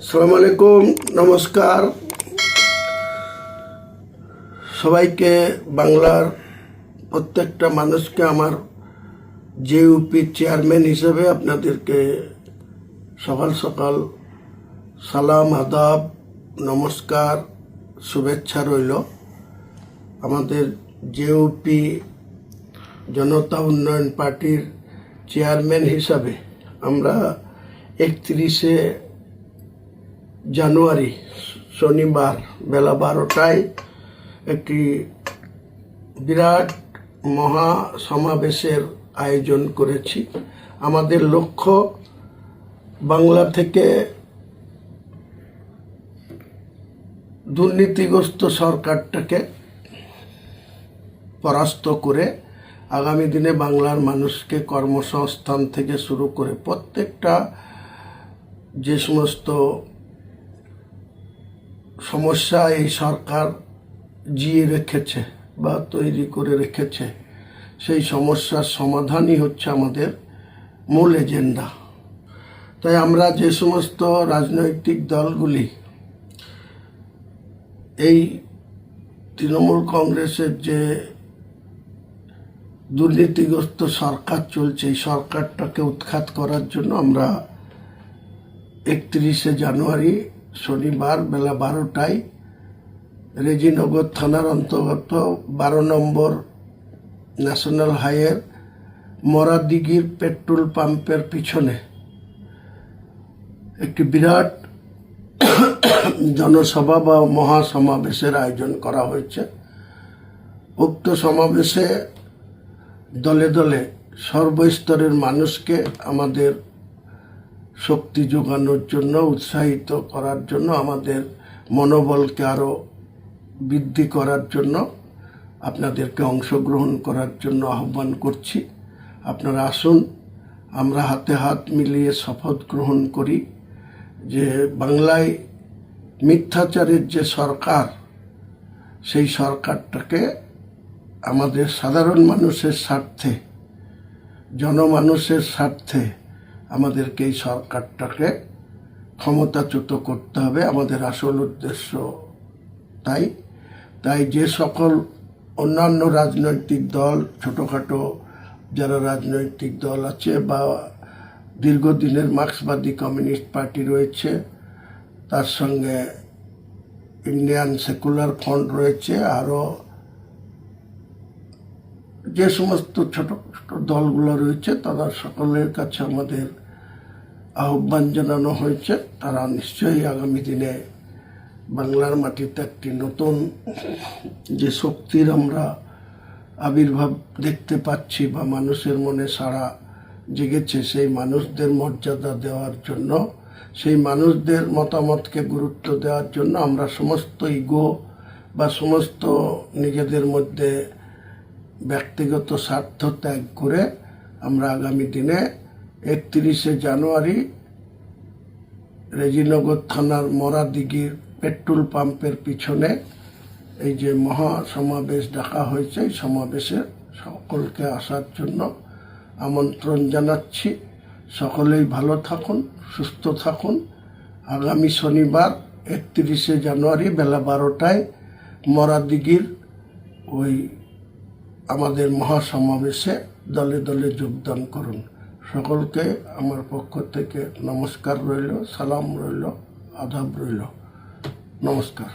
আসসালামু আলাইকুম, নমস্কার সবাইকে। বাংলার প্রত্যেকটা মানুষকে আমার জেইউপির চেয়ারম্যান হিসেবে আপনাদেরকে সকাল সকাল সালাম, আদাব, নমস্কার, শুভেচ্ছা রইল। আমাদের জেইউপি জনতা উন্নয়ন পার্টির চেয়ারম্যান হিসাবে আমরা 31শে জানুয়ারি শনিবার বেলা 12টায় একটি বিরাট মহা সমাবেশের আয়োজন করেছি। আমাদের লক্ষ্য বাংলা থেকে দুর্নীতিগ্রস্ত সরকারটাকে পরাস্ত করে আগামী দিনে বাংলার মানুষকে কর্মসংস্থান থেকে শুরু করে প্রত্যেকটা যে সমস্ত সমস্যা এই সরকার জিয়ে রেখেছে বা তৈরি করে রেখেছে, সেই সমস্যার সমাধানই হচ্ছে আমাদের মূল এজেন্ডা। তাই আমরা যে সমস্ত রাজনৈতিক দলগুলি এই তৃণমূল কংগ্রেসের যে দুর্নীতিগ্রস্ত সরকার চলছে, এই সরকারটাকে উৎখাত করার জন্য আমরা 31শে জানুয়ারি শনিবার বেলা 12টায় রেজিনগর থানার অন্তর্গত 12 নম্বর ন্যাশনাল হাইওয়ের মরাদিঘির পেট্রোল পাম্পের পিছনে একটি বিরাট জনসভা বা মহাসমাবেশের আয়োজন করা হয়েছে। উক্ত সমাবেশে দলে দলে সর্বস্তরের মানুষকে আমাদের শক্তি যোগানোর জন্য, উৎসাহিত করার জন্য, আমাদের মনোবলকে আরও বৃদ্ধি করার জন্য আপনাদেরকে অংশগ্রহণ করার জন্য আহ্বান করছি। আপনারা আসুন, আমরা হাতে হাত মিলিয়ে শপথ গ্রহণ করি যে বাংলায় মিথ্যাচারের যে সরকার, সেই সরকারটাকে আমাদের সাধারণ মানুষের স্বার্থে, জনমানুষের স্বার্থে আমাদেরকে এই সরকারটাকে ক্ষমতাচ্যুত করতে হবে, আমাদের আসল উদ্দেশ্য। তাই যে সকল অন্যান্য রাজনৈতিক দল, ছোটোখাটো যারা রাজনৈতিক দল আছে বা দীর্ঘদিনের মার্ক্সবাদী কমিউনিস্ট পার্টি রয়েছে, তার সঙ্গে ইন্ডিয়ান সেকুলার ফ্রন্ট রয়েছে, আরও যে সমস্ত ছোট ছোট দলগুলো রয়েছে, তারা সকলের কাছে আমাদের আহ্বান জানানো হয়েছে। তারা নিশ্চয়ই আগামী দিনে বাংলার মাটিতে একটি নতুন যে শক্তির আমরা আবির্ভাব দেখতে পাচ্ছি বা মানুষের মনে সাড়া জেগেছে, সেই মানুষদের মর্যাদা দেওয়ার জন্য, সেই মানুষদের মতামতকে গুরুত্ব দেওয়ার জন্য আমরা সমস্ত ইগো বা সমস্ত নিজেদের মধ্যে ব্যক্তিগত স্বার্থ ত্যাগ করে আমরা আগামী দিনে 31শে জানুয়ারি রেজিনগর থানার মরাদিঘির পেট্রোল পাম্পের পিছনে এই যে মহা সমাবেশ ডাকা হয়েছে, এই সমাবেশে সকলকে আসার জন্য আমন্ত্রণ জানাচ্ছি। সকলেই ভালো থাকুন, সুস্থ থাকুন। আগামী শনিবার 31শে জানুয়ারি বেলা 12টায় মরাদিঘির ওই আমাদের মহাসমাবেশে দলে দলে যোগদান করুন। সকলকে আমার পক্ষ থেকে নমস্কার রইল, সালাম রইল, আদাব রইল, নমস্কার।